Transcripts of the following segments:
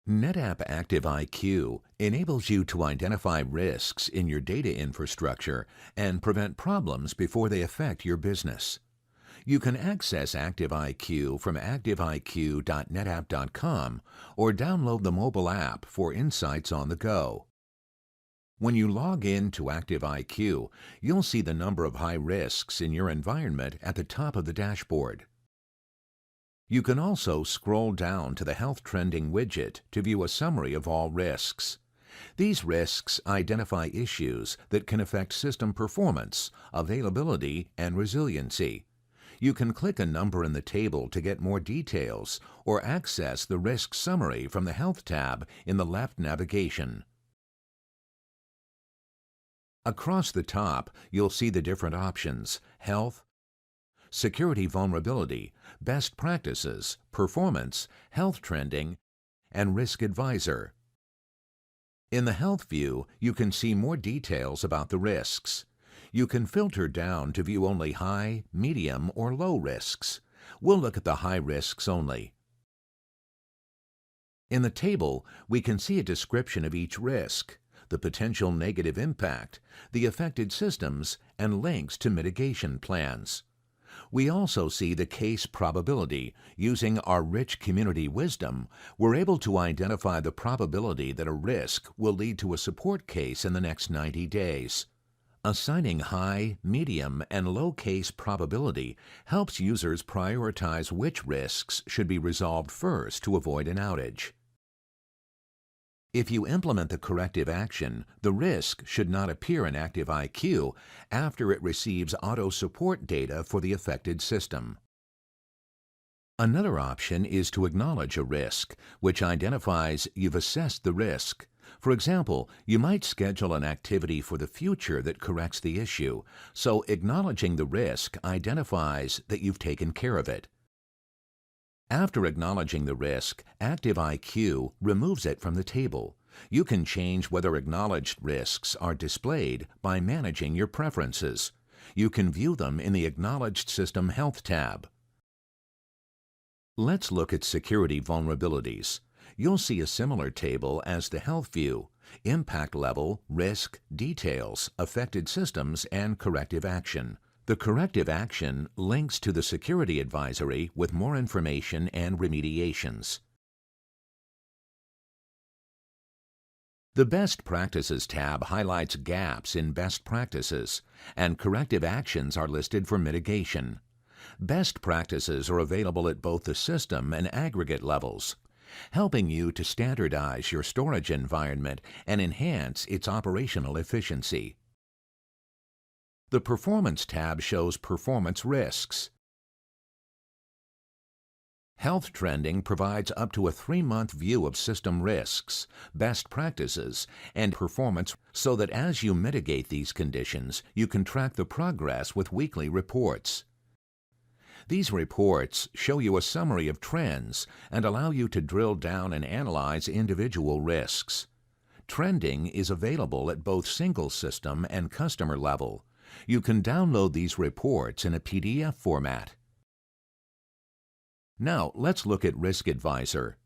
NetApp ActiveIQ enables you to identify risks in your data infrastructure and prevent problems before they affect your business. You can access ActiveIQ from activeiq.netapp.com or download the mobile app for insights on the go. When you log in to ActiveIQ, you'll see the number of high risks in your environment at the top of the dashboard. You can also scroll down to the Health Trending widget to view a summary of all risks. These risks identify issues that can affect system performance, availability, and resiliency. You can click a number in the table to get more details or access the risk summary from the Health tab in the left navigation. Across the top, you'll see the different options: Health, Security Vulnerability, Best Practices, Performance, Health Trending, and Risk Advisor. In the Health view, you can see more details about the risks. You can filter down to view only high, medium, or low risks. We'll look at the high risks only. In the table, we can see a description of each risk, the potential negative impact, the affected systems, and links to mitigation plans. We also see the case probability. Using our rich community wisdom, we're able to identify the probability that a risk will lead to a support case in the next 90 days. Assigning high, medium, and low case probability helps users prioritize which risks should be resolved first to avoid an outage. If you implement the corrective action, the risk should not appear in ActiveIQ after it receives auto-support data for the affected system. Another option is to acknowledge a risk, which identifies you've assessed the risk. For example, you might schedule an activity for the future that corrects the issue, so acknowledging the risk identifies that you've taken care of it. After acknowledging the risk, ActiveIQ removes it from the table. You can change whether acknowledged risks are displayed by managing your preferences. You can view them in the Acknowledged System Health tab. Let's look at security vulnerabilities. You'll see a similar table as the Health view: impact level, risk, details, affected systems, and corrective action. The corrective action links to the security advisory with more information and remediations. The Best Practices tab highlights gaps in best practices, and corrective actions are listed for mitigation. Best practices are available at both the system and aggregate levels, helping you to standardize your storage environment and enhance its operational efficiency. The Performance tab shows performance risks. Health Trending provides up to a 3-month view of system risks, best practices, and performance so that as you mitigate these conditions, you can track the progress with weekly reports. These reports show you a summary of trends and allow you to drill down and analyze individual risks. Trending is available at both single system and customer level. You can download these reports in a PDF format. Now, let's look at Risk Advisor.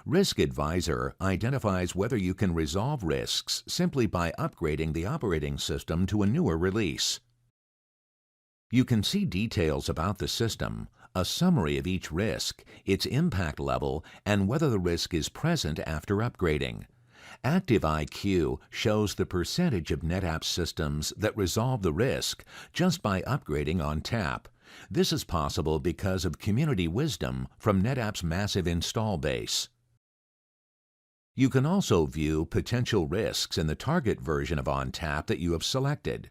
Risk Advisor identifies whether you can resolve risks simply by upgrading the operating system to a newer release. You can see details about the system, a summary of each risk, its impact level, and whether the risk is present after upgrading. ActiveIQ shows the percentage of NetApp systems that resolve the risk just by upgrading on tap. This is possible because of community wisdom from NetApp's massive install base. You can also view potential risks in the target version of ONTAP that you have selected.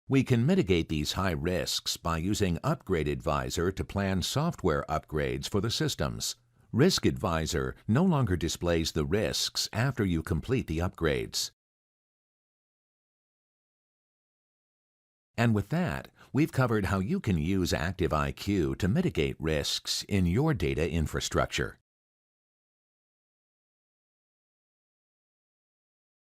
We can mitigate these high risks by using Upgrade Advisor to plan software upgrades for the systems. Risk Advisor no longer displays the risks after you complete the upgrades. And with that, we've covered how you can use ActiveIQ to mitigate risks in your data infrastructure.